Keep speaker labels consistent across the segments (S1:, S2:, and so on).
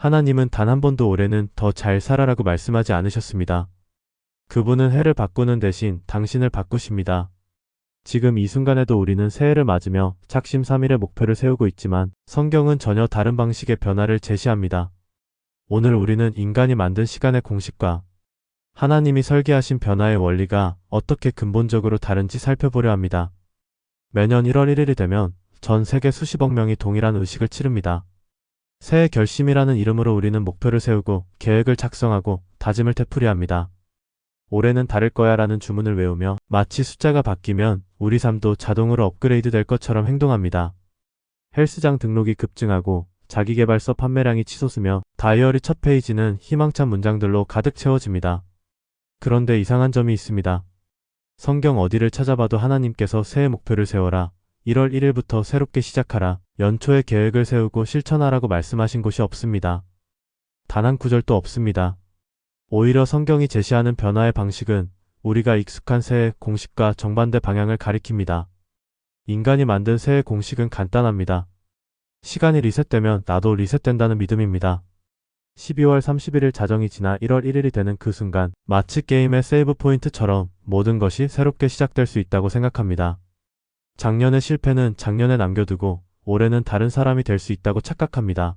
S1: 하나님은 단 한 번도 올해는 더 잘 살아라고 말씀하지 않으셨습니다. 그분은 해를 바꾸는 대신 당신을 바꾸십니다. 지금 이 순간에도 우리는 새해를 맞으며 작심삼일의 목표를 세우고 있지만 성경은 전혀 다른 방식의 변화를 제시합니다. 오늘 우리는 인간이 만든 시간의 공식과 하나님이 설계하신 변화의 원리가 어떻게 근본적으로 다른지 살펴보려 합니다. 매년 1월 1일이 되면 전 세계 수십억 명이 동일한 의식을 치릅니다. 새해 결심이라는 이름으로 우리는 목표를 세우고 계획을 작성하고 다짐을 되풀이합니다. 올해는 다를 거야 라는 주문을 외우며 마치 숫자가 바뀌면 우리 삶도 자동으로 업그레이드 될 것처럼 행동합니다. 헬스장 등록이 급증하고 자기계발서 판매량이 치솟으며 다이어리 첫 페이지는 희망찬 문장들로 가득 채워집니다. 그런데 이상한 점이 있습니다. 성경 어디를 찾아봐도 하나님께서 새해 목표를 세워라, 1월 1일부터 새롭게 시작하라, 연초에 계획을 세우고 실천하라고 말씀하신 곳이 없습니다. 단 한 구절도 없습니다. 오히려 성경이 제시하는 변화의 방식은 우리가 익숙한 새해 공식과 정반대 방향을 가리킵니다. 인간이 만든 새해 공식은 간단합니다. 시간이 리셋되면 나도 리셋된다는 믿음입니다. 12월 31일 자정이 지나 1월 1일이 되는 그 순간 마치 게임의 세이브 포인트처럼 모든 것이 새롭게 시작될 수 있다고 생각합니다. 작년의 실패는 작년에 남겨두고 올해는 다른 사람이 될 수 있다고 착각합니다.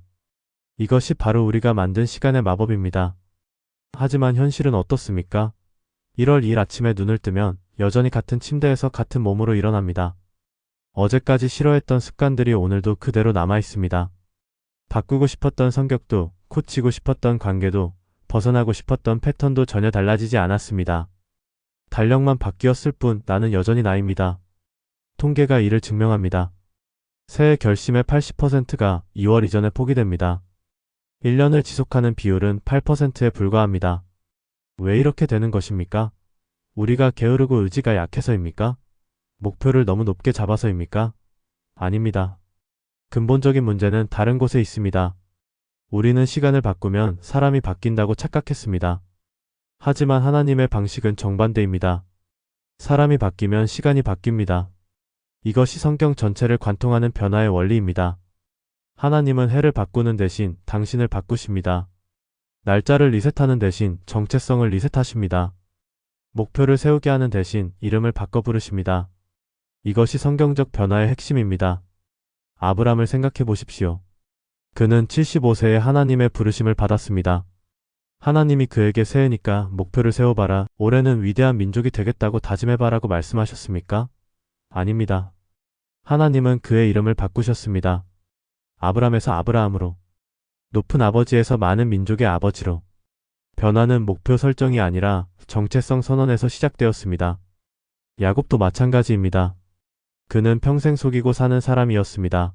S1: 이것이 바로 우리가 만든 시간의 마법입니다. 하지만 현실은 어떻습니까? 1월 2일 아침에 눈을 뜨면 여전히 같은 침대에서 같은 몸으로 일어납니다. 어제까지 싫어했던 습관들이 오늘도 그대로 남아있습니다. 바꾸고 싶었던 성격도, 고치고 싶었던 관계도, 벗어나고 싶었던 패턴도 전혀 달라지지 않았습니다. 달력만 바뀌었을 뿐 나는 여전히 나입니다. 통계가 이를 증명합니다. 새해 결심의 80%가 2월 이전에 포기됩니다. 1년을 지속하는 비율은 8%에 불과합니다. 왜 이렇게 되는 것입니까? 우리가 게으르고 의지가 약해서입니까? 목표를 너무 높게 잡아서입니까? 아닙니다. 근본적인 문제는 다른 곳에 있습니다. 우리는 시간을 바꾸면 사람이 바뀐다고 착각했습니다. 하지만 하나님의 방식은 정반대입니다. 사람이 바뀌면 시간이 바뀝니다. 이것이 성경 전체를 관통하는 변화의 원리입니다. 하나님은 해를 바꾸는 대신 당신을 바꾸십니다. 날짜를 리셋하는 대신 정체성을 리셋하십니다. 목표를 세우게 하는 대신 이름을 바꿔 부르십니다. 이것이 성경적 변화의 핵심입니다. 아브람을 생각해 보십시오. 그는 75세에 하나님의 부르심을 받았습니다. 하나님이 그에게 새해니까 목표를 세워봐라, 올해는 위대한 민족이 되겠다고 다짐해봐라고 말씀하셨습니까? 아닙니다. 하나님은 그의 이름을 바꾸셨습니다. 아브람에서 아브라함으로, 높은 아버지에서 많은 민족의 아버지로. 변화는 목표 설정이 아니라 정체성 선언에서 시작되었습니다. 야곱도 마찬가지입니다. 그는 평생 속이고 사는 사람이었습니다.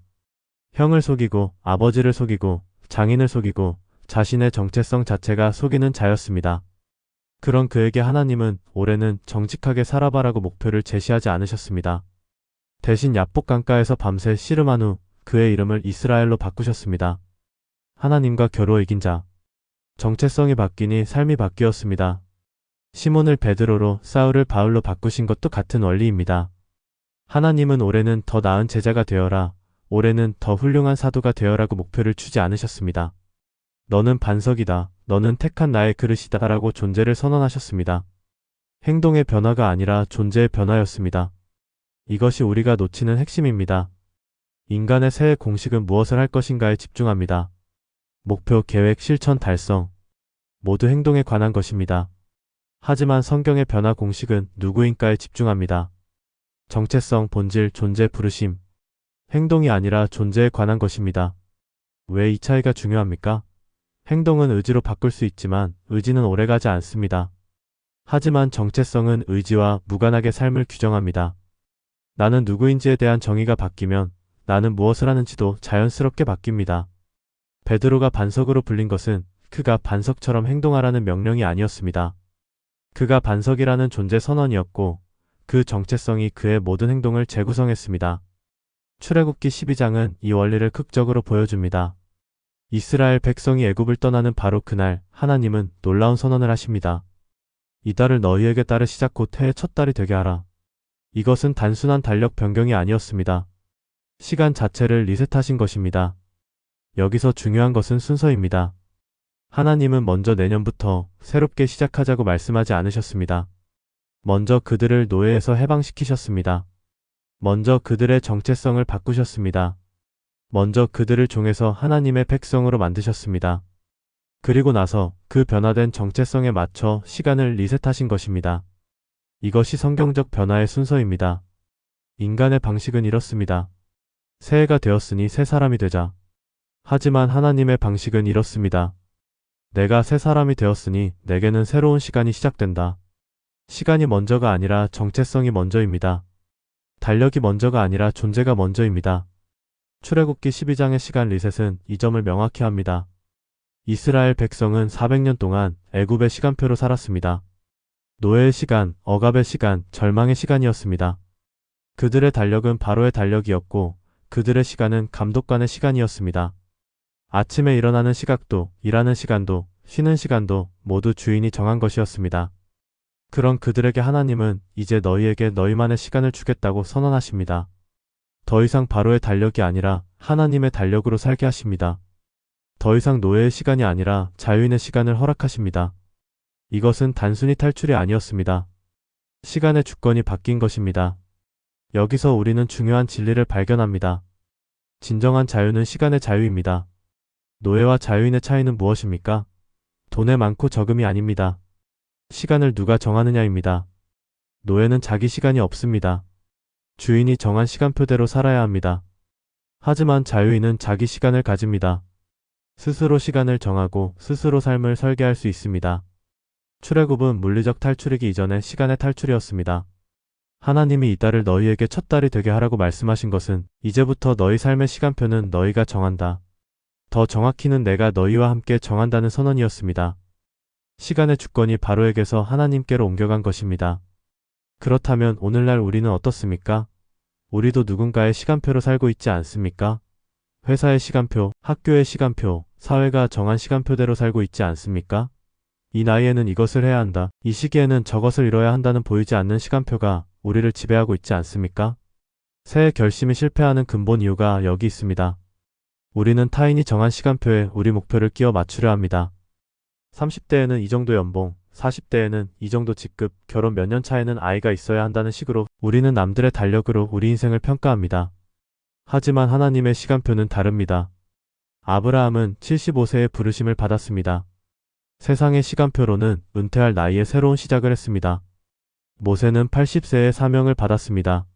S1: 형을 속이고 아버지를 속이고 장인을 속이고 자신의 정체성 자체가 속이는 자였습니다. 그런 그에게 하나님은 올해는 정직하게 살아봐라고 목표를 제시하지 않으셨습니다. 대신 야복 강가에서 밤새 씨름한 후 그의 이름을 이스라엘로 바꾸셨습니다. 하나님과 겨루어 이긴 자. 정체성이 바뀌니 삶이 바뀌었습니다. 시몬을 베드로로, 사울을 바울로 바꾸신 것도 같은 원리입니다. 하나님은 올해는 더 나은 제자가 되어라, 올해는 더 훌륭한 사도가 되어라고 목표를 주지 않으셨습니다. 너는 반석이다, 너는 택한 나의 그릇이다 라고 존재를 선언하셨습니다. 행동의 변화가 아니라 존재의 변화였습니다. 이것이 우리가 놓치는 핵심입니다. 인간의 새해 공식은 무엇을 할 것인가에 집중합니다. 목표, 계획, 실천, 달성. 모두 행동에 관한 것입니다. 하지만 성경의 변화 공식은 누구인가에 집중합니다. 정체성, 본질, 존재, 부르심. 행동이 아니라 존재에 관한 것입니다. 왜 이 차이가 중요합니까? 행동은 의지로 바꿀 수 있지만 의지는 오래가지 않습니다. 하지만 정체성은 의지와 무관하게 삶을 규정합니다. 나는 누구인지에 대한 정의가 바뀌면 나는 무엇을 하는지도 자연스럽게 바뀝니다. 베드로가 반석으로 불린 것은 그가 반석처럼 행동하라는 명령이 아니었습니다. 그가 반석이라는 존재 선언이었고 그 정체성이 그의 모든 행동을 재구성했습니다. 출애굽기 12장은 이 원리를 극적으로 보여줍니다. 이스라엘 백성이 애굽을 떠나는 바로 그날 하나님은 놀라운 선언을 하십니다. 이 달을 너희에게 따르시자 곧 해의 첫 달이 되게 하라. 이것은 단순한 달력 변경이 아니었습니다. 시간 자체를 리셋하신 것입니다. 여기서 중요한 것은 순서입니다. 하나님은 먼저 내년부터 새롭게 시작하자고 말씀하지 않으셨습니다. 먼저 그들을 노예에서 해방시키셨습니다. 먼저 그들의 정체성을 바꾸셨습니다. 먼저 그들을 종에서 하나님의 백성으로 만드셨습니다. 그리고 나서 그 변화된 정체성에 맞춰 시간을 리셋하신 것입니다. 이것이 성경적 변화의 순서입니다. 인간의 방식은 이렇습니다. 새해가 되었으니 새 사람이 되자. 하지만 하나님의 방식은 이렇습니다. 내가 새 사람이 되었으니 내게는 새로운 시간이 시작된다. 시간이 먼저가 아니라 정체성이 먼저입니다. 달력이 먼저가 아니라 존재가 먼저입니다. 출애굽기 12장의 시간 리셋은 이 점을 명확히 합니다. 이스라엘 백성은 400년 동안 애굽의 시간표로 살았습니다. 노예의 시간, 억압의 시간, 절망의 시간이었습니다. 그들의 달력은 바로의 달력이었고 그들의 시간은 감독관의 시간이었습니다. 아침에 일어나는 시각도, 일하는 시간도, 쉬는 시간도 모두 주인이 정한 것이었습니다. 그런 그들에게 하나님은 이제 너희에게 너희만의 시간을 주겠다고 선언하십니다. 더 이상 바로의 달력이 아니라 하나님의 달력으로 살게 하십니다. 더 이상 노예의 시간이 아니라 자유인의 시간을 허락하십니다. 이것은 단순히 탈출이 아니었습니다. 시간의 주권이 바뀐 것입니다. 여기서 우리는 중요한 진리를 발견합니다. 진정한 자유는 시간의 자유입니다. 노예와 자유인의 차이는 무엇입니까? 돈의 많고 적음이 아닙니다. 시간을 누가 정하느냐입니다. 노예는 자기 시간이 없습니다. 주인이 정한 시간표대로 살아야 합니다. 하지만 자유인은 자기 시간을 가집니다. 스스로 시간을 정하고 스스로 삶을 설계할 수 있습니다. 출애굽은 물리적 탈출이기 이전의 시간의 탈출이었습니다. 하나님이 이 달을 너희에게 첫 달이 되게 하라고 말씀하신 것은 이제부터 너희 삶의 시간표는 너희가 정한다. 더 정확히는 내가 너희와 함께 정한다는 선언이었습니다. 시간의 주권이 바로에게서 하나님께로 옮겨간 것입니다. 그렇다면 오늘날 우리는 어떻습니까? 우리도 누군가의 시간표로 살고 있지 않습니까? 회사의 시간표, 학교의 시간표, 사회가 정한 시간표대로 살고 있지 않습니까? 이 나이에는 이것을 해야 한다. 이 시기에는 저것을 이뤄야 한다는 보이지 않는 시간표가 우리를 지배하고 있지 않습니까? 새해 결심이 실패하는 근본 이유가 여기 있습니다. 우리는 타인이 정한 시간표에 우리 목표를 끼워 맞추려 합니다. 30대에는 이 정도 연봉, 40대에는 이 정도 직급, 결혼 몇 년 차에는 아이가 있어야 한다는 식으로 우리는 남들의 달력으로 우리 인생을 평가합니다. 하지만 하나님의 시간표는 다릅니다. 아브라함은 75세에 부르심을 받았습니다. 세상의 시간표로는 은퇴할 나이에 새로운 시작을 했습니다. 모세는 80세에 사명을 받았습니다.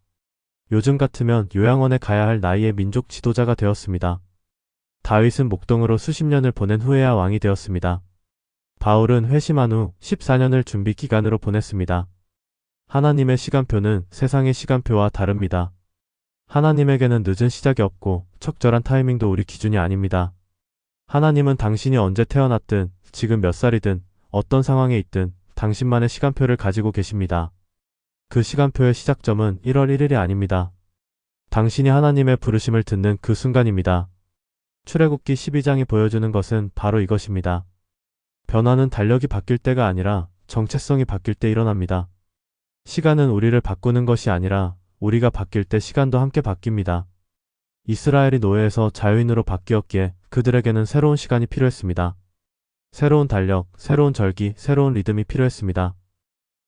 S1: 요즘 같으면 요양원에 가야 할 나이에 민족 지도자가 되었습니다. 다윗은 목동으로 수십 년을 보낸 후에야 왕이 되었습니다. 바울은 회심한 후 14년을 준비 기간으로 보냈습니다. 하나님의 시간표는 세상의 시간표와 다릅니다. 하나님에게는 늦은 시작이 없고 적절한 타이밍도 우리 기준이 아닙니다. 하나님은 당신이 언제 태어났든 지금 몇 살이든 어떤 상황에 있든 당신만의 시간표를 가지고 계십니다. 그 시간표의 시작점은 1월 1일이 아닙니다. 당신이 하나님의 부르심을 듣는 그 순간입니다. 출애굽기 12장이 보여주는 것은 바로 이것입니다. 변화는 달력이 바뀔 때가 아니라 정체성이 바뀔 때 일어납니다. 시간은 우리를 바꾸는 것이 아니라 우리가 바뀔 때 시간도 함께 바뀝니다. 이스라엘이 노예에서 자유인으로 바뀌었기에 그들에게는 새로운 시간이 필요했습니다. 새로운 달력, 새로운 절기, 새로운 리듬이 필요했습니다.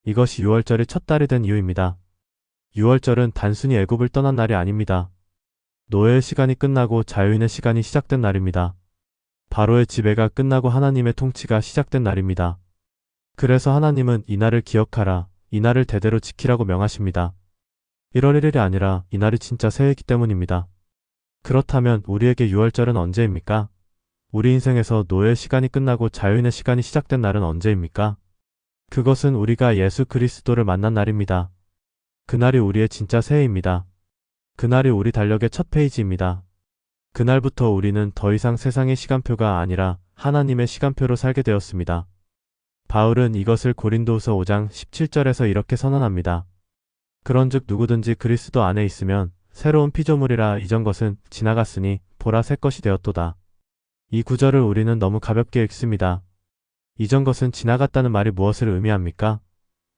S1: 이것이 6월절이 첫 달이 된 이유입니다. 6월절은 단순히 애굽을 떠난 날이 아닙니다. 노예의 시간이 끝나고 자유인의 시간이 시작된 날입니다. 바로의 지배가 끝나고 하나님의 통치가 시작된 날입니다. 그래서 하나님은 이 날을 기억하라, 이 날을 대대로 지키라고 명하십니다. 1월 1일이 아니라 이 날이 진짜 새해이기 때문입니다. 그렇다면 우리에게 6월절은 언제입니까? 우리 인생에서 노예의 시간이 끝나고 자유인의 시간이 시작된 날은 언제입니까? 그것은 우리가 예수 그리스도를 만난 날입니다. 그날이 우리의 진짜 새해입니다. 그날이 우리 달력의 첫 페이지입니다. 그날부터 우리는 더 이상 세상의 시간표가 아니라 하나님의 시간표로 살게 되었습니다. 바울은 이것을 고린도후서 5장 17절에서 이렇게 선언합니다. 그런즉 누구든지 그리스도 안에 있으면 새로운 피조물이라 이전 것은 지나갔으니 보라 새 것이 되었도다. 이 구절을 우리는 너무 가볍게 읽습니다. 이전 것은 지나갔다는 말이 무엇을 의미합니까?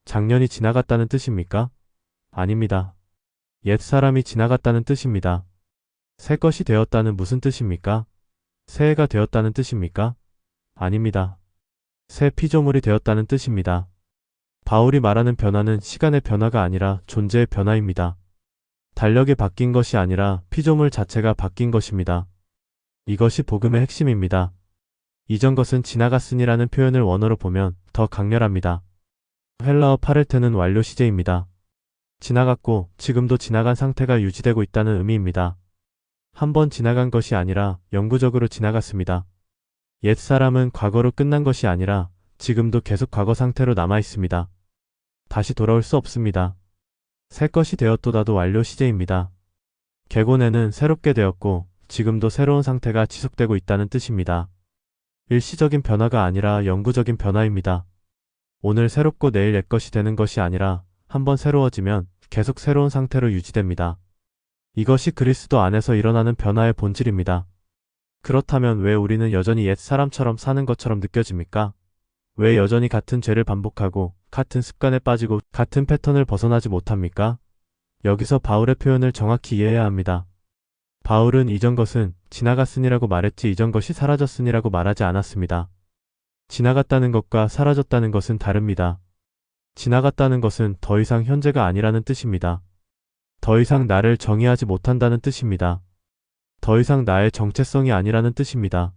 S1: 작년이 지나갔다는 뜻입니까? 아닙니다. 옛 사람이 지나갔다는 뜻입니다. 새 것이 되었다는 무슨 뜻입니까? 새해가 되었다는 뜻입니까? 아닙니다. 새 피조물이 되었다는 뜻입니다. 바울이 말하는 변화는 시간의 변화가 아니라 존재의 변화입니다. 달력이 바뀐 것이 아니라 피조물 자체가 바뀐 것입니다. 이것이 복음의 핵심입니다. 이전 것은 지나갔으니라는 표현을 원어로 보면 더 강렬합니다. 헬라어 파렐테는 완료 시제입니다. 지나갔고 지금도 지나간 상태가 유지되고 있다는 의미입니다. 한 번 지나간 것이 아니라 영구적으로 지나갔습니다. 옛 사람은 과거로 끝난 것이 아니라 지금도 계속 과거 상태로 남아 있습니다. 다시 돌아올 수 없습니다. 새 것이 되었도다도 완료 시제입니다. 개고네는 새롭게 되었고 지금도 새로운 상태가 지속되고 있다는 뜻입니다. 일시적인 변화가 아니라 영구적인 변화입니다. 오늘 새롭고 내일 옛 것이 되는 것이 아니라 한번 새로워지면 계속 새로운 상태로 유지됩니다. 이것이 그리스도 안에서 일어나는 변화의 본질입니다. 그렇다면 왜 우리는 여전히 옛 사람처럼 사는 것처럼 느껴집니까? 왜 여전히 같은 죄를 반복하고 같은 습관에 빠지고 같은 패턴을 벗어나지 못합니까? 여기서 바울의 표현을 정확히 이해해야 합니다. 바울은 이전 것은 지나갔으니라고 말했지 이전 것이 사라졌으니라고 말하지 않았습니다. 지나갔다는 것과 사라졌다는 것은 다릅니다. 지나갔다는 것은 더 이상 현재가 아니라는 뜻입니다. 더 이상 나를 정의하지 못한다는 뜻입니다. 더 이상 나의 정체성이 아니라는 뜻입니다.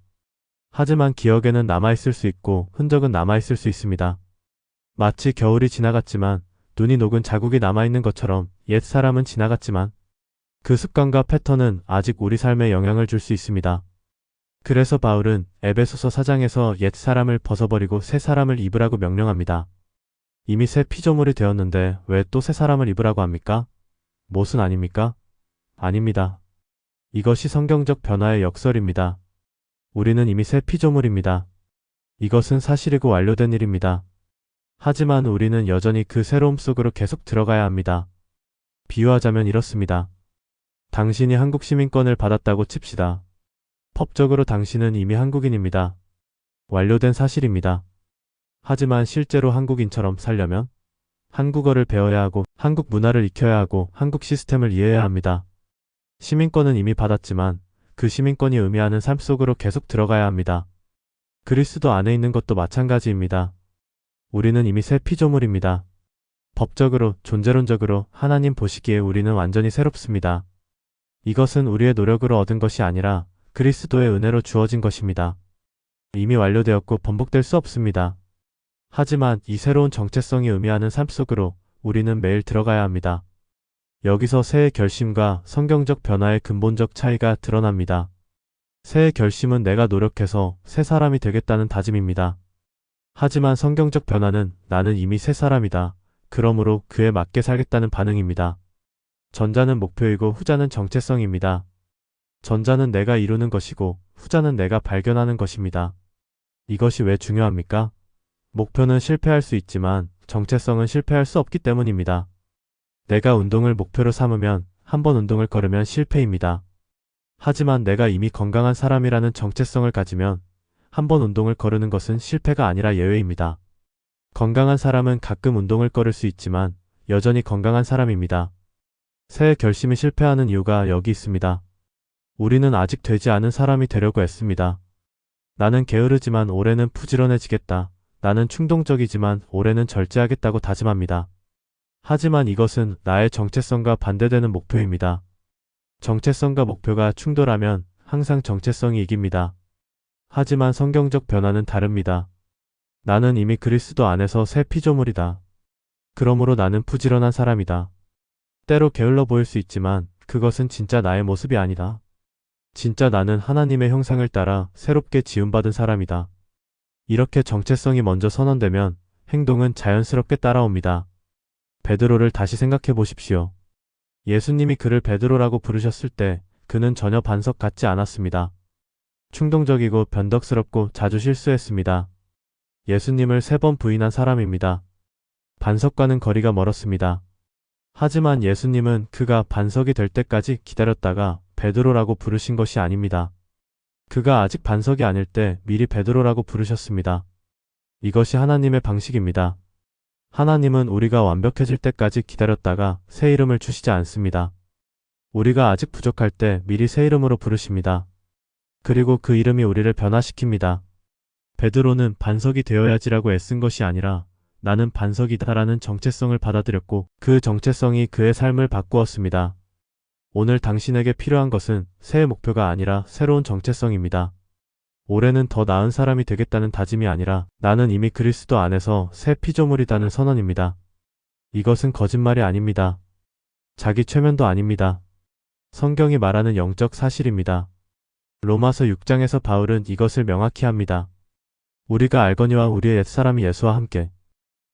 S1: 하지만 기억에는 남아있을 수 있고 흔적은 남아있을 수 있습니다. 마치 겨울이 지나갔지만 눈이 녹은 자국이 남아있는 것처럼 옛 사람은 지나갔지만 그 습관과 패턴은 아직 우리 삶에 영향을 줄 수 있습니다. 그래서 바울은 에베소서 4장에서 옛 사람을 벗어버리고 새 사람을 입으라고 명령합니다. 이미 새 피조물이 되었는데 왜 또 새 사람을 입으라고 합니까? 못은 아닙니까? 아닙니다. 이것이 성경적 변화의 역설입니다. 우리는 이미 새 피조물입니다. 이것은 사실이고 완료된 일입니다. 하지만 우리는 여전히 그 새로움 속으로 계속 들어가야 합니다. 비유하자면 이렇습니다. 당신이 한국 시민권을 받았다고 칩시다. 법적으로 당신은 이미 한국인입니다. 완료된 사실입니다. 하지만 실제로 한국인처럼 살려면 한국어를 배워야 하고 한국 문화를 익혀야 하고 한국 시스템을 이해해야 합니다. 시민권은 이미 받았지만 그 시민권이 의미하는 삶 속으로 계속 들어가야 합니다. 그리스도 안에 있는 것도 마찬가지입니다. 우리는 이미 새 피조물입니다. 법적으로, 존재론적으로 하나님 보시기에 우리는 완전히 새롭습니다. 이것은 우리의 노력으로 얻은 것이 아니라 그리스도의 은혜로 주어진 것입니다. 이미 완료되었고 번복될 수 없습니다. 하지만 이 새로운 정체성이 의미하는 삶 속으로 우리는 매일 들어가야 합니다. 여기서 새의 결심과 성경적 변화의 근본적 차이가 드러납니다. 새의 결심은 내가 노력해서 새 사람이 되겠다는 다짐입니다. 하지만 성경적 변화는 나는 이미 새 사람이다. 그러므로 그에 맞게 살겠다는 반응입니다. 전자는 목표이고 후자는 정체성입니다. 전자는 내가 이루는 것이고 후자는 내가 발견하는 것입니다. 이것이 왜 중요합니까? 목표는 실패할 수 있지만 정체성은 실패할 수 없기 때문입니다. 내가 운동을 목표로 삼으면 한 번 운동을 걸으면 실패입니다. 하지만 내가 이미 건강한 사람이라는 정체성을 가지면 한 번 운동을 거르는 것은 실패가 아니라 예외입니다. 건강한 사람은 가끔 운동을 걸을 수 있지만 여전히 건강한 사람입니다. 새해 결심이 실패하는 이유가 여기 있습니다. 우리는 아직 되지 않은 사람이 되려고 애씁니다. 나는 게으르지만 올해는 부지런해지겠다. 나는 충동적이지만 올해는 절제하겠다고 다짐합니다. 하지만 이것은 나의 정체성과 반대되는 목표입니다. 정체성과 목표가 충돌하면 항상 정체성이 이깁니다. 하지만 성경적 변화는 다릅니다. 나는 이미 그리스도 안에서 새 피조물이다. 그러므로 나는 부지런한 사람이다. 때로 게을러 보일 수 있지만 그것은 진짜 나의 모습이 아니다. 진짜 나는 하나님의 형상을 따라 새롭게 지음받은 사람이다. 이렇게 정체성이 먼저 선언되면 행동은 자연스럽게 따라옵니다. 베드로를 다시 생각해 보십시오. 예수님이 그를 베드로라고 부르셨을 때 그는 전혀 반석 같지 않았습니다. 충동적이고 변덕스럽고 자주 실수했습니다. 예수님을 3번 부인한 사람입니다. 반석과는 거리가 멀었습니다. 하지만 예수님은 그가 반석이 될 때까지 기다렸다가 베드로라고 부르신 것이 아닙니다. 그가 아직 반석이 아닐 때 미리 베드로라고 부르셨습니다. 이것이 하나님의 방식입니다. 하나님은 우리가 완벽해질 때까지 기다렸다가 새 이름을 주시지 않습니다. 우리가 아직 부족할 때 미리 새 이름으로 부르십니다. 그리고 그 이름이 우리를 변화시킵니다. 베드로는 반석이 되어야지라고 애쓴 것이 아니라 나는 반석이다라는 정체성을 받아들였고 그 정체성이 그의 삶을 바꾸었습니다. 오늘 당신에게 필요한 것은 새해 목표가 아니라 새로운 정체성입니다. 올해는 더 나은 사람이 되겠다는 다짐이 아니라 나는 이미 그리스도 안에서 새 피조물이라는 선언입니다. 이것은 거짓말이 아닙니다. 자기 최면도 아닙니다. 성경이 말하는 영적 사실입니다. 로마서 6장에서 바울은 이것을 명확히 합니다. 우리가 알거니와 우리의 옛사람이 예수와 함께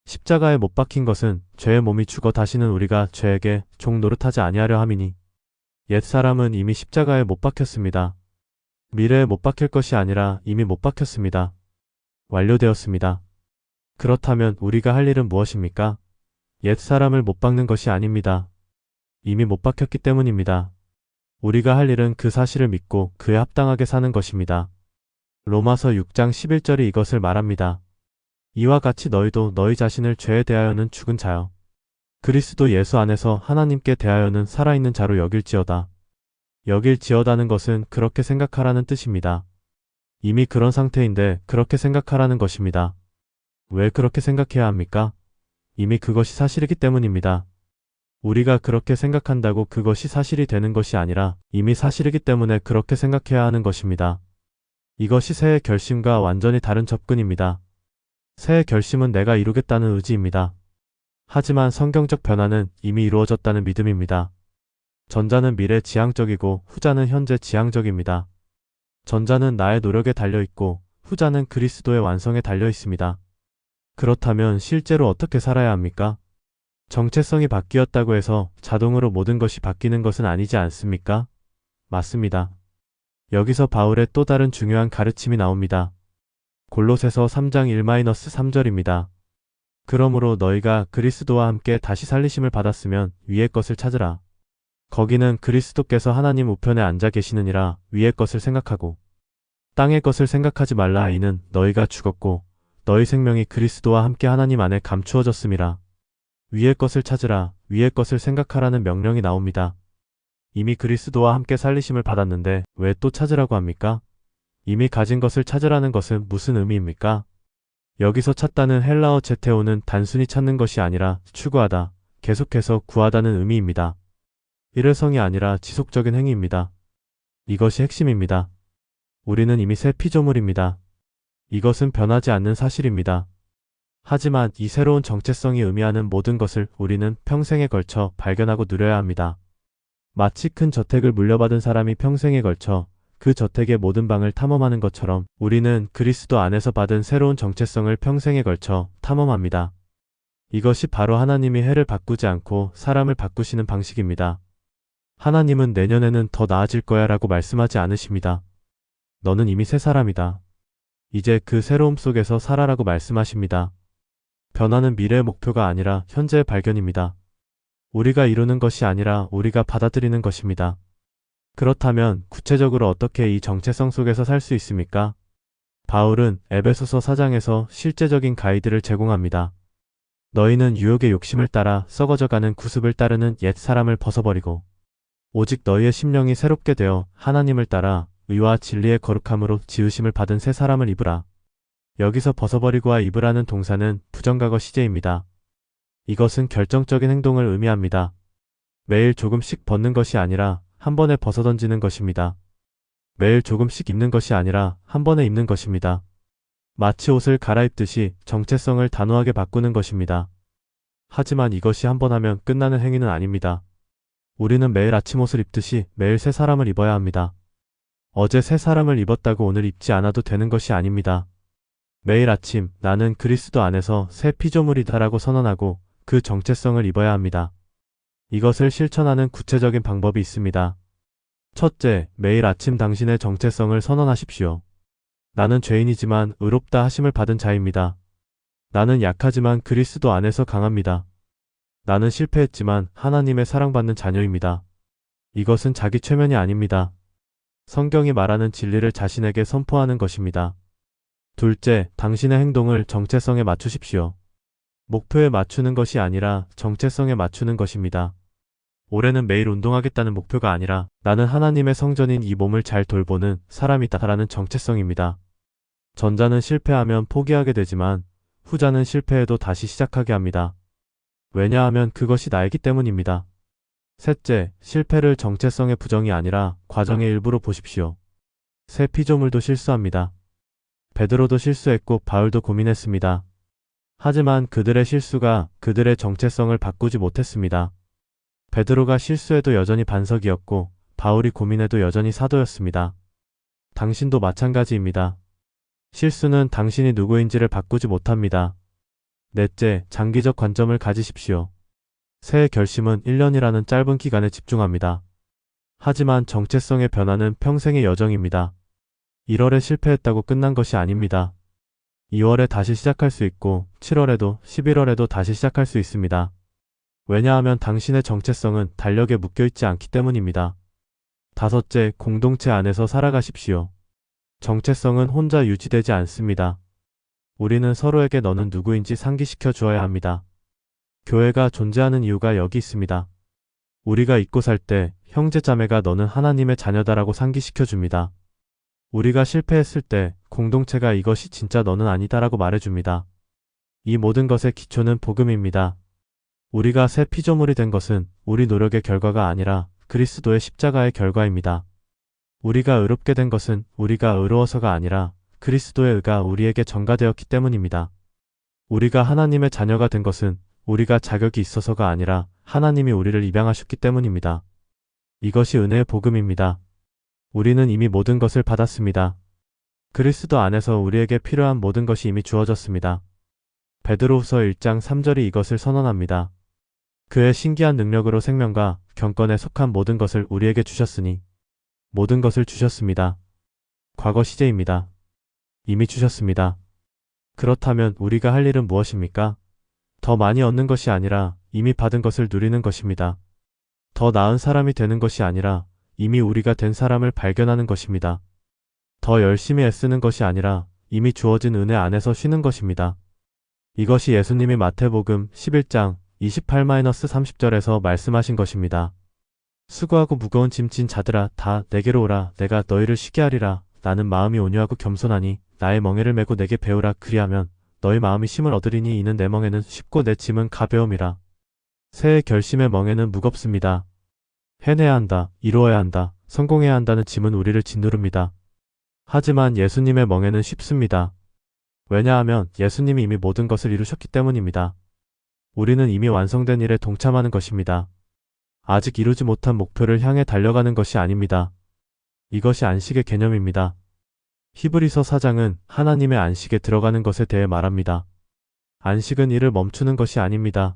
S1: 십자가에 못 박힌 것은 죄의 몸이 죽어 다시는 우리가 죄에게 종 노릇하지 아니하려 함이니 옛사람은 이미 십자가에 못 박혔습니다. 미래에 못 박힐 것이 아니라 이미 못 박혔습니다. 완료되었습니다. 그렇다면 우리가 할 일은 무엇입니까? 옛사람을 못 박는 것이 아닙니다. 이미 못 박혔기 때문입니다. 우리가 할 일은 그 사실을 믿고 그에 합당하게 사는 것입니다. 로마서 6장 11절이 이것을 말합니다. 이와 같이 너희도 너희 자신을 죄에 대하여는 죽은 자여 그리스도 예수 안에서 하나님께 대하여는 살아있는 자로 여길지어다. 여길지어다는 것은 그렇게 생각하라는 뜻입니다. 이미 그런 상태인데 그렇게 생각하라는 것입니다. 왜 그렇게 생각해야 합니까? 이미 그것이 사실이기 때문입니다. 우리가 그렇게 생각한다고 그것이 사실이 되는 것이 아니라 이미 사실이기 때문에 그렇게 생각해야 하는 것입니다. 이것이 새해 결심과 완전히 다른 접근입니다. 새해 결심은 내가 이루겠다는 의지입니다. 하지만 성경적 변화는 이미 이루어졌다는 믿음입니다. 전자는 미래 지향적이고 후자는 현재 지향적입니다. 전자는 나의 노력에 달려있고 후자는 그리스도의 완성에 달려있습니다. 그렇다면 실제로 어떻게 살아야 합니까? 정체성이 바뀌었다고 해서 자동으로 모든 것이 바뀌는 것은 아니지 않습니까? 맞습니다. 여기서 바울의 또 다른 중요한 가르침이 나옵니다. 골로새서 3장 1-3절입니다. 그러므로 너희가 그리스도와 함께 다시 살리심을 받았으면 위의 것을 찾으라. 거기는 그리스도께서 하나님 우편에 앉아 계시느니라. 위의 것을 생각하고 땅의 것을 생각하지 말라. 이는 너희가 죽었고 너희 생명이 그리스도와 함께 하나님 안에 감추어졌음이라. 위의 것을 찾으라. 위의 것을 생각하라는 명령이 나옵니다. 이미 그리스도와 함께 살리심을 받았는데 왜 또 찾으라고 합니까? 이미 가진 것을 찾으라는 것은 무슨 의미입니까? 여기서 찾다는 헬라어 제테오는 단순히 찾는 것이 아니라 추구하다, 계속해서 구하다는 의미입니다. 일회성이 아니라 지속적인 행위입니다. 이것이 핵심입니다. 우리는 이미 새 피조물입니다. 이것은 변하지 않는 사실입니다. 하지만 이 새로운 정체성이 의미하는 모든 것을 우리는 평생에 걸쳐 발견하고 누려야 합니다. 마치 큰 저택을 물려받은 사람이 평생에 걸쳐 그 저택의 모든 방을 탐험하는 것처럼 우리는 그리스도 안에서 받은 새로운 정체성을 평생에 걸쳐 탐험합니다. 이것이 바로 하나님이 해를 바꾸지 않고 사람을 바꾸시는 방식입니다. 하나님은 내년에는 더 나아질 거야 라고 말씀하지 않으십니다. 너는 이미 새 사람이다. 이제 그 새로움 속에서 살아라고 말씀하십니다. 변화는 미래의 목표가 아니라 현재의 발견입니다. 우리가 이루는 것이 아니라 우리가 받아들이는 것입니다. 그렇다면 구체적으로 어떻게 이 정체성 속에서 살 수 있습니까? 바울은 에베소서 4장에서 실제적인 가이드를 제공합니다. 너희는 유혹의 욕심을 따라 썩어져가는 구습을 따르는 옛 사람을 벗어버리고 오직 너희의 심령이 새롭게 되어 하나님을 따라 의와 진리의 거룩함으로 지으심을 받은 새 사람을 입으라. 여기서 벗어버리고와 입으라는 동사는 부정과거 시제입니다. 이것은 결정적인 행동을 의미합니다. 매일 조금씩 벗는 것이 아니라 한 번에 벗어던지는 것입니다. 매일 조금씩 입는 것이 아니라 한 번에 입는 것입니다. 마치 옷을 갈아입듯이 정체성을 단호하게 바꾸는 것입니다. 하지만 이것이 한 번 하면 끝나는 행위는 아닙니다. 우리는 매일 아침 옷을 입듯이 매일 새 사람을 입어야 합니다. 어제 새 사람을 입었다고 오늘 입지 않아도 되는 것이 아닙니다. 매일 아침 나는 그리스도 안에서 새 피조물이다라고 선언하고 그 정체성을 입어야 합니다. 이것을 실천하는 구체적인 방법이 있습니다. 첫째, 매일 아침 당신의 정체성을 선언하십시오. 나는 죄인이지만 의롭다 하심을 받은 자입니다. 나는 약하지만 그리스도 안에서 강합니다. 나는 실패했지만 하나님의 사랑받는 자녀입니다. 이것은 자기 최면이 아닙니다. 성경이 말하는 진리를 자신에게 선포하는 것입니다. 둘째, 당신의 행동을 정체성에 맞추십시오. 목표에 맞추는 것이 아니라 정체성에 맞추는 것입니다. 올해는 매일 운동하겠다는 목표가 아니라 나는 하나님의 성전인 이 몸을 잘 돌보는 사람이다라는 정체성입니다. 전자는 실패하면 포기하게 되지만 후자는 실패해도 다시 시작하게 합니다. 왜냐하면 그것이 나이기 때문입니다. 셋째, 실패를 정체성의 부정이 아니라 과정의 일부로 보십시오. 새 피조물도 실수합니다. 베드로도 실수했고 바울도 고민했습니다. 하지만 그들의 실수가 그들의 정체성을 바꾸지 못했습니다. 베드로가 실수해도 여전히 반석이었고 바울이 고민해도 여전히 사도였습니다. 당신도 마찬가지입니다. 실수는 당신이 누구인지를 바꾸지 못합니다. 넷째, 장기적 관점을 가지십시오. 새해 결심은 1년이라는 짧은 기간에 집중합니다. 하지만 정체성의 변화는 평생의 여정입니다. 1월에 실패했다고 끝난 것이 아닙니다. 2월에 다시 시작할 수 있고 7월에도 11월에도 다시 시작할 수 있습니다. 왜냐하면 당신의 정체성은 달력에 묶여있지 않기 때문입니다. 다섯째, 공동체 안에서 살아가십시오. 정체성은 혼자 유지되지 않습니다. 우리는 서로에게 너는 누구인지 상기시켜 주어야 합니다. 교회가 존재하는 이유가 여기 있습니다. 우리가 잊고 살 때 형제 자매가 너는 하나님의 자녀다라고 상기시켜 줍니다. 우리가 실패했을 때 공동체가 이것이 진짜 너는 아니다라고 말해줍니다. 이 모든 것의 기초는 복음입니다. 우리가 새 피조물이 된 것은 우리 노력의 결과가 아니라 그리스도의 십자가의 결과입니다. 우리가 의롭게 된 것은 우리가 의로워서가 아니라 그리스도의 의가 우리에게 전가되었기 때문입니다. 우리가 하나님의 자녀가 된 것은 우리가 자격이 있어서가 아니라 하나님이 우리를 입양하셨기 때문입니다. 이것이 은혜의 복음입니다. 우리는 이미 모든 것을 받았습니다. 그리스도 안에서 우리에게 필요한 모든 것이 이미 주어졌습니다. 베드로후서 1장 3절이 이것을 선언합니다. 그의 신기한 능력으로 생명과 경건에 속한 모든 것을 우리에게 주셨으니 모든 것을 주셨습니다. 과거 시제입니다. 이미 주셨습니다. 그렇다면 우리가 할 일은 무엇입니까? 더 많이 얻는 것이 아니라 이미 받은 것을 누리는 것입니다. 더 나은 사람이 되는 것이 아니라 이미 우리가 된 사람을 발견하는 것입니다. 더 열심히 애쓰는 것이 아니라 이미 주어진 은혜 안에서 쉬는 것입니다. 이것이 예수님이 마태복음 11장 28-30절에서 말씀하신 것입니다. 수고하고 무거운 짐 진 자들아 다 내게로 오라 내가 너희를 쉬게 하리라. 나는 마음이 온유하고 겸손하니 나의 멍에를 메고 내게 배우라. 그리하면 너희 마음이 쉼을 얻으리니 이는 내 멍에는 쉽고 내 짐은 가벼움이라. 새해 결심의 멍에는 무겁습니다. 해내야 한다, 이루어야 한다, 성공해야 한다는 짐은 우리를 짓누릅니다. 하지만 예수님의 멍에는 쉽습니다. 왜냐하면 예수님이 이미 모든 것을 이루셨기 때문입니다. 우리는 이미 완성된 일에 동참하는 것입니다. 아직 이루지 못한 목표를 향해 달려가는 것이 아닙니다. 이것이 안식의 개념입니다. 히브리서 4장은 하나님의 안식에 들어가는 것에 대해 말합니다. 안식은 일을 멈추는 것이 아닙니다.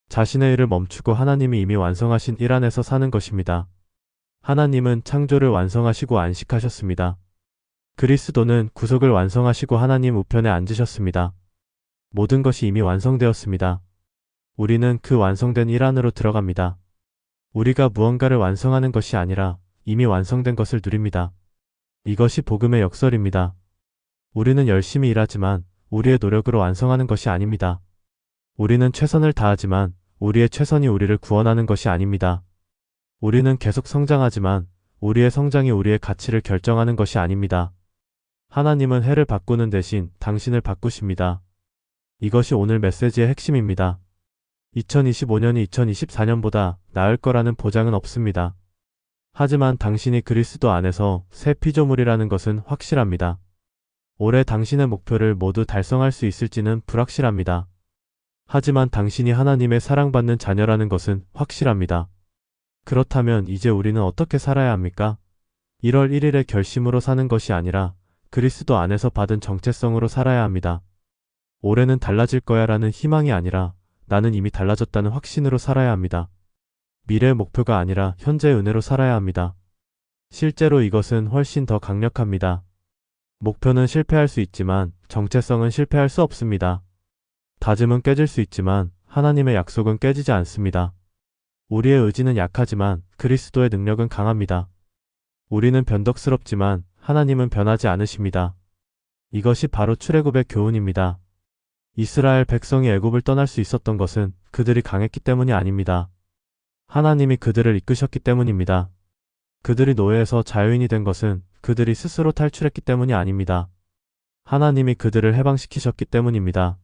S1: 자신의 일을 멈추고 하나님이 이미 완성하신 일 안에서 사는 것입니다. 하나님은 창조를 완성하시고 안식하셨습니다. 그리스도는 구속을 완성하시고 하나님 우편에 앉으셨습니다. 모든 것이 이미 완성되었습니다. 우리는 그 완성된 일 안으로 들어갑니다. 우리가 무언가를 완성하는 것이 아니라 이미 완성된 것을 누립니다. 이것이 복음의 역설입니다. 우리는 열심히 일하지만 우리의 노력으로 완성하는 것이 아닙니다. 우리는 최선을 다하지만 우리의 최선이 우리를 구원하는 것이 아닙니다. 우리는 계속 성장하지만 우리의 성장이 우리의 가치를 결정하는 것이 아닙니다. 하나님은 해를 바꾸는 대신 당신을 바꾸십니다. 이것이 오늘 메시지의 핵심입니다. 2025년이 2024년보다 나을 거라는 보장은 없습니다. 하지만 당신이 그리스도 안에서 새 피조물이라는 것은 확실합니다. 올해 당신의 목표를 모두 달성할 수 있을지는 불확실합니다. 하지만 당신이 하나님의 사랑받는 자녀라는 것은 확실합니다. 그렇다면 이제 우리는 어떻게 살아야 합니까? 1월 1일의 결심으로 사는 것이 아니라 그리스도 안에서 받은 정체성으로 살아야 합니다. 올해는 달라질 거야 라는 희망이 아니라 나는 이미 달라졌다는 확신으로 살아야 합니다. 미래의 목표가 아니라 현재의 은혜로 살아야 합니다. 실제로 이것은 훨씬 더 강력합니다. 목표는 실패할 수 있지만 정체성은 실패할 수 없습니다. 다짐은 깨질 수 있지만 하나님의 약속은 깨지지 않습니다. 우리의 의지는 약하지만 그리스도의 능력은 강합니다. 우리는 변덕스럽지만 하나님은 변하지 않으십니다. 이것이 바로 출애굽의 교훈입니다. 이스라엘 백성이 애굽을 떠날 수 있었던 것은 그들이 강했기 때문이 아닙니다. 하나님이 그들을 이끄셨기 때문입니다. 그들이 노예에서 자유인이 된 것은 그들이 스스로 탈출했기 때문이 아닙니다. 하나님이 그들을 해방시키셨기 때문입니다.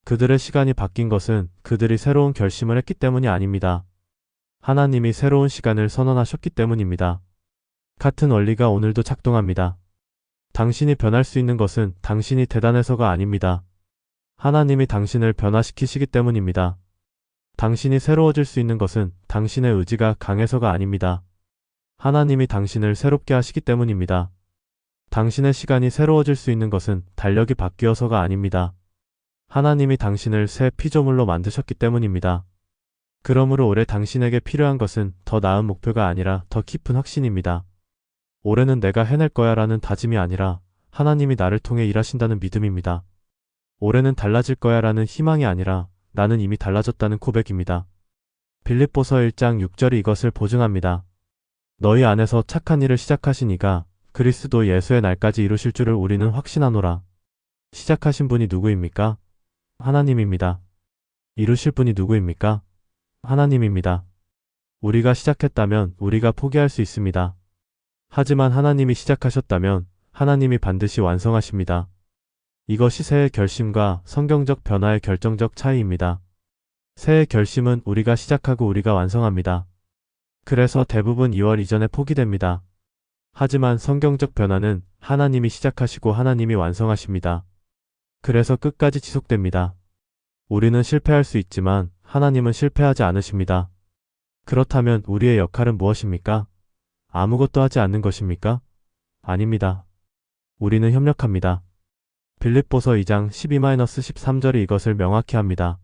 S1: 그들의 시간이 바뀐 것은 그들이 새로운 결심을 했기 때문이 아닙니다. 하나님이 새로운 시간을 선언하셨기 때문입니다. 같은 원리가 오늘도 작동합니다. 당신이 변할 수 있는 것은 당신이 대단해서가 아닙니다. 하나님이 당신을 변화시키시기 때문입니다. 당신이 새로워질 수 있는 것은 당신의 의지가 강해서가 아닙니다. 하나님이 당신을 새롭게 하시기 때문입니다. 당신의 시간이 새로워질 수 있는 것은 달력이 바뀌어서가 아닙니다. 하나님이 당신을 새 피조물로 만드셨기 때문입니다. 그러므로 올해 당신에게 필요한 것은 더 나은 목표가 아니라 더 깊은 확신입니다. 올해는 내가 해낼 거야 라는 다짐이 아니라 하나님이 나를 통해 일하신다는 믿음입니다. 올해는 달라질 거야 라는 희망이 아니라 나는 이미 달라졌다는 고백입니다. 빌립보서 1장 6절이 이것을 보증합니다. 너희 안에서 착한 일을 시작하신 이가 그리스도 예수의 날까지 이루실 줄을 우리는 확신하노라. 시작하신 분이 누구입니까? 하나님입니다. 이루실 분이 누구입니까? 하나님입니다. 우리가 시작했다면 우리가 포기할 수 있습니다. 하지만 하나님이 시작하셨다면 하나님이 반드시 완성하십니다. 이것이 새해 결심과 성경적 변화의 결정적 차이입니다. 새해 결심은 우리가 시작하고 우리가 완성합니다. 그래서 대부분 2월 이전에 포기됩니다. 하지만 성경적 변화는 하나님이 시작하시고 하나님이 완성하십니다. 그래서 끝까지 지속됩니다. 우리는 실패할 수 있지만 하나님은 실패하지 않으십니다. 그렇다면 우리의 역할은 무엇입니까? 아무것도 하지 않는 것입니까? 아닙니다. 우리는 협력합니다. 빌립보서 2장 12-13절이 이것을 명확히 합니다.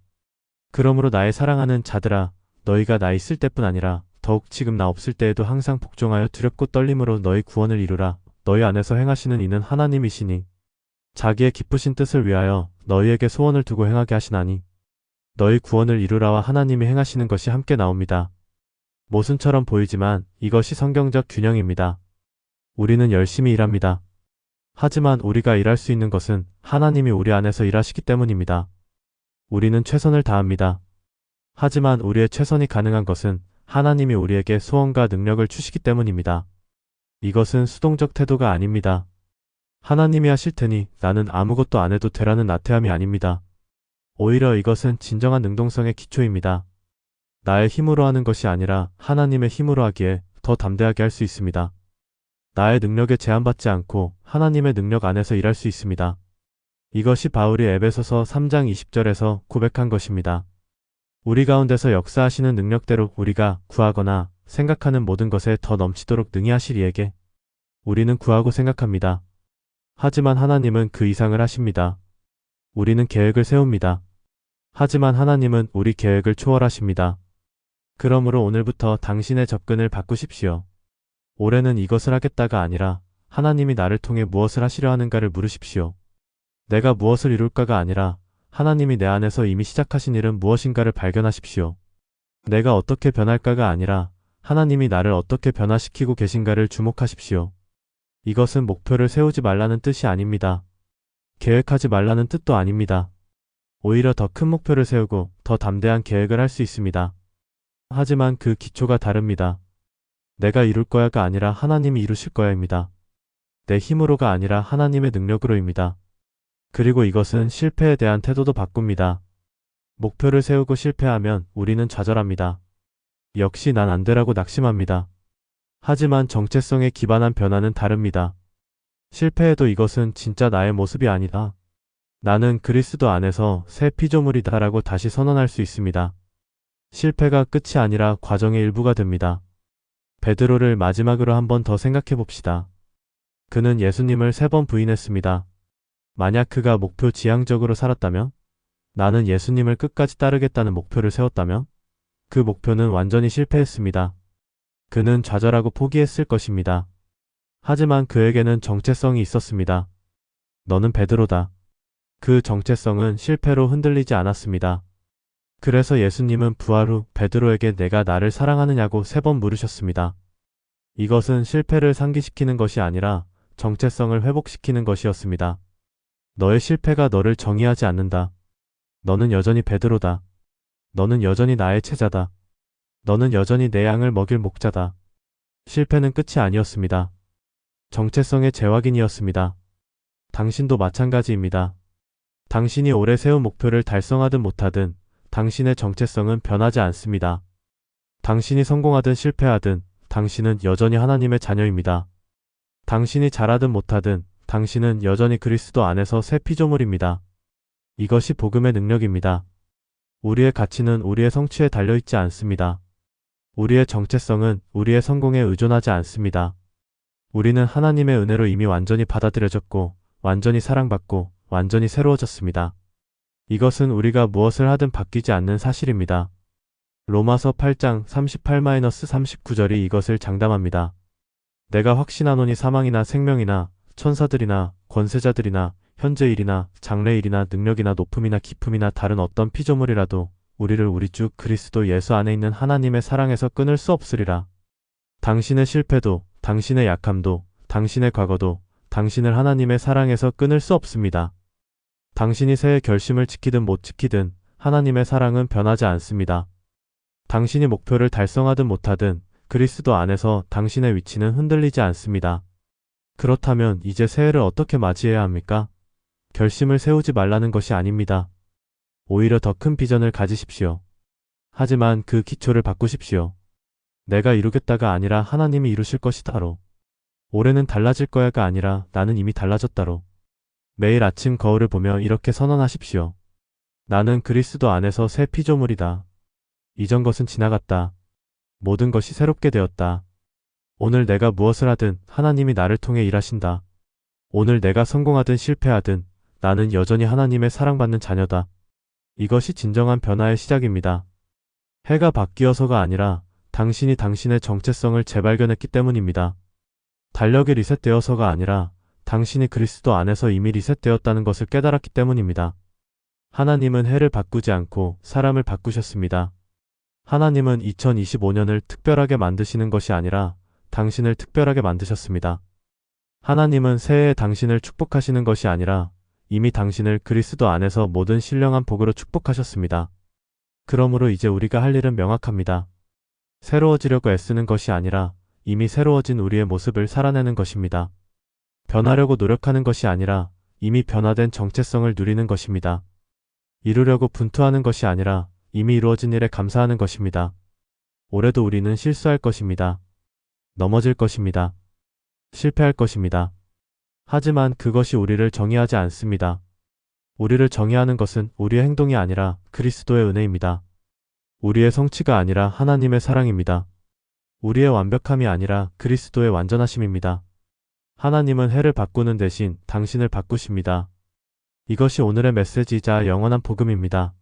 S1: 그러므로 나의 사랑하는 자들아, 너희가 나 있을 때뿐 아니라 더욱 지금 나 없을 때에도 항상 복종하여 두렵고 떨림으로 너희 구원을 이루라. 너희 안에서 행하시는 이는 하나님이시니 자기의 기쁘신 뜻을 위하여 너희에게 소원을 두고 행하게 하시나니 너희 구원을 이루라와 하나님이 행하시는 것이 함께 나옵니다. 모순처럼 보이지만 이것이 성경적 균형입니다. 우리는 열심히 일합니다. 하지만 우리가 일할 수 있는 것은 하나님이 우리 안에서 일하시기 때문입니다. 우리는 최선을 다합니다. 하지만 우리의 최선이 가능한 것은 하나님이 우리에게 소원과 능력을 주시기 때문입니다. 이것은 수동적 태도가 아닙니다. 하나님이 하실 테니 나는 아무것도 안 해도 되라는 나태함이 아닙니다. 오히려 이것은 진정한 능동성의 기초입니다. 나의 힘으로 하는 것이 아니라 하나님의 힘으로 하기에 더 담대하게 할 수 있습니다. 나의 능력에 제한받지 않고 하나님의 능력 안에서 일할 수 있습니다. 이것이 바울이 에베소서 3장 20절에서 고백한 것입니다. 우리 가운데서 역사하시는 능력대로 우리가 구하거나 생각하는 모든 것에 더 넘치도록 능히 하실 이에게 우리는 구하고 생각합니다. 하지만 하나님은 그 이상을 하십니다. 우리는 계획을 세웁니다. 하지만 하나님은 우리 계획을 초월하십니다. 그러므로 오늘부터 당신의 접근을 바꾸십시오. 올해는 이것을 하겠다가 아니라 하나님이 나를 통해 무엇을 하시려 하는가를 물으십시오. 내가 무엇을 이룰까가 아니라 하나님이 내 안에서 이미 시작하신 일은 무엇인가를 발견하십시오. 내가 어떻게 변할까가 아니라 하나님이 나를 어떻게 변화시키고 계신가를 주목하십시오. 이것은 목표를 세우지 말라는 뜻이 아닙니다. 계획하지 말라는 뜻도 아닙니다. 오히려 더 큰 목표를 세우고 더 담대한 계획을 할 수 있습니다. 하지만 그 기초가 다릅니다. 내가 이룰 거야가 아니라 하나님이 이루실 거야입니다. 내 힘으로가 아니라 하나님의 능력으로입니다. 그리고 이것은 실패에 대한 태도도 바꿉니다. 목표를 세우고 실패하면 우리는 좌절합니다. 역시 난 안 되라고 낙심합니다. 하지만 정체성에 기반한 변화는 다릅니다. 실패해도 이것은 진짜 나의 모습이 아니다. 나는 그리스도 안에서 새 피조물이다 라고 다시 선언할 수 있습니다. 실패가 끝이 아니라 과정의 일부가 됩니다. 베드로를 마지막으로 한 번 더 생각해 봅시다. 그는 예수님을 3번 부인했습니다. 만약 그가 목표 지향적으로 살았다면? 나는 예수님을 끝까지 따르겠다는 목표를 세웠다면? 그 목표는 완전히 실패했습니다. 그는 좌절하고 포기했을 것입니다. 하지만 그에게는 정체성이 있었습니다. 너는 베드로다. 그 정체성은 실패로 흔들리지 않았습니다. 그래서 예수님은 부활 후 베드로에게 내가 나를 사랑하느냐고 3번 물으셨습니다. 이것은 실패를 상기시키는 것이 아니라 정체성을 회복시키는 것이었습니다. 너의 실패가 너를 정의하지 않는다. 너는 여전히 베드로다. 너는 여전히 나의 제자다. 너는 여전히 내 양을 먹일 목자다. 실패는 끝이 아니었습니다. 정체성의 재확인이었습니다. 당신도 마찬가지입니다. 당신이 오래 세운 목표를 달성하든 못하든 당신의 정체성은 변하지 않습니다. 당신이 성공하든 실패하든 당신은 여전히 하나님의 자녀입니다. 당신이 잘하든 못하든 당신은 여전히 그리스도 안에서 새 피조물입니다. 이것이 복음의 능력입니다. 우리의 가치는 우리의 성취에 달려있지 않습니다. 우리의 정체성은 우리의 성공에 의존하지 않습니다. 우리는 하나님의 은혜로 이미 완전히 받아들여졌고, 완전히 사랑받고, 완전히 새로워졌습니다. 이것은 우리가 무엇을 하든 바뀌지 않는 사실입니다. 로마서 8장 38-39절이 이것을 장담합니다. 내가 확신하노니 사망이나 생명이나 천사들이나 권세자들이나 현재 일이나 장래 일이나 능력이나 높음이나 깊음이나 다른 어떤 피조물이라도 우리를 우리 주 그리스도 예수 안에 있는 하나님의 사랑에서 끊을 수 없으리라. 당신의 실패도, 당신의 약함도, 당신의 과거도 당신을 하나님의 사랑에서 끊을 수 없습니다. 당신이 새해 결심을 지키든 못 지키든 하나님의 사랑은 변하지 않습니다. 당신이 목표를 달성하든 못하든 그리스도 안에서 당신의 위치는 흔들리지 않습니다. 그렇다면 이제 새해를 어떻게 맞이해야 합니까? 결심을 세우지 말라는 것이 아닙니다. 오히려 더 큰 비전을 가지십시오. 하지만 그 기초를 바꾸십시오. 내가 이루겠다가 아니라 하나님이 이루실 것이다로. 올해는 달라질 거야가 아니라 나는 이미 달라졌다로. 매일 아침 거울을 보며 이렇게 선언하십시오. 나는 그리스도 안에서 새 피조물이다. 이전 것은 지나갔다. 모든 것이 새롭게 되었다. 오늘 내가 무엇을 하든 하나님이 나를 통해 일하신다. 오늘 내가 성공하든 실패하든 나는 여전히 하나님의 사랑받는 자녀다. 이것이 진정한 변화의 시작입니다. 해가 바뀌어서가 아니라 당신이 당신의 정체성을 재발견했기 때문입니다. 달력이 리셋되어서가 아니라 당신이 그리스도 안에서 이미 리셋되었다는 것을 깨달았기 때문입니다. 하나님은 해를 바꾸지 않고 사람을 바꾸셨습니다. 하나님은 2025년을 특별하게 만드시는 것이 아니라 당신을 특별하게 만드셨습니다. 하나님은 새해에 당신을 축복하시는 것이 아니라 이미 당신을 그리스도 안에서 모든 신령한 복으로 축복하셨습니다. 그러므로 이제 우리가 할 일은 명확합니다. 새로워지려고 애쓰는 것이 아니라 이미 새로워진 우리의 모습을 살아내는 것입니다. 변하려고 노력하는 것이 아니라 이미 변화된 정체성을 누리는 것입니다. 이루려고 분투하는 것이 아니라 이미 이루어진 일에 감사하는 것입니다. 올해도 우리는 실수할 것입니다. 넘어질 것입니다. 실패할 것입니다. 하지만 그것이 우리를 정의하지 않습니다. 우리를 정의하는 것은 우리의 행동이 아니라 그리스도의 은혜입니다. 우리의 성취가 아니라 하나님의 사랑입니다. 우리의 완벽함이 아니라 그리스도의 완전하심입니다. 하나님은 해를 바꾸는 대신 당신을 바꾸십니다. 이것이 오늘의 메시지이자 영원한 복음입니다.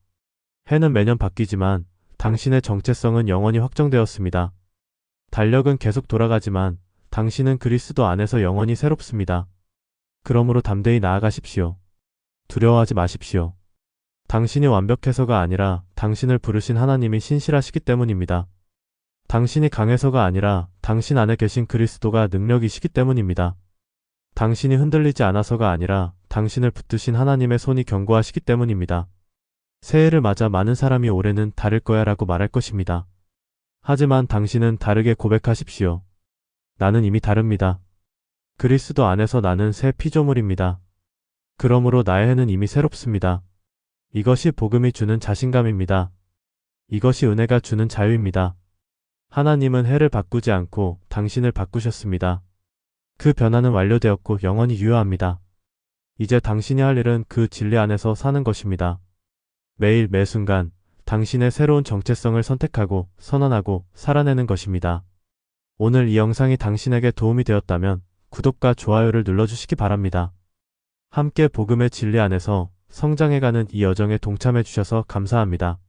S1: 해는 매년 바뀌지만 당신의 정체성은 영원히 확정되었습니다. 달력은 계속 돌아가지만 당신은 그리스도 안에서 영원히 새롭습니다. 그러므로 담대히 나아가십시오. 두려워하지 마십시오. 당신이 완벽해서가 아니라 당신을 부르신 하나님이 신실하시기 때문입니다. 당신이 강해서가 아니라 당신 안에 계신 그리스도가 능력이시기 때문입니다. 당신이 흔들리지 않아서가 아니라 당신을 붙드신 하나님의 손이 견고하시기 때문입니다. 새해를 맞아 많은 사람이 올해는 다를 거야 라고 말할 것입니다. 하지만 당신은 다르게 고백하십시오. 나는 이미 다릅니다. 그리스도 안에서 나는 새 피조물입니다. 그러므로 나의 해는 이미 새롭습니다. 이것이 복음이 주는 자신감입니다. 이것이 은혜가 주는 자유입니다. 하나님은 해를 바꾸지 않고 당신을 바꾸셨습니다. 그 변화는 완료되었고 영원히 유효합니다. 이제 당신이 할 일은 그 진리 안에서 사는 것입니다. 매일 매순간 당신의 새로운 정체성을 선택하고 선언하고 살아내는 것입니다. 오늘 이 영상이 당신에게 도움이 되었다면 구독과 좋아요를 눌러주시기 바랍니다. 함께 복음의 진리 안에서 성장해가는 이 여정에 동참해 주셔서 감사합니다.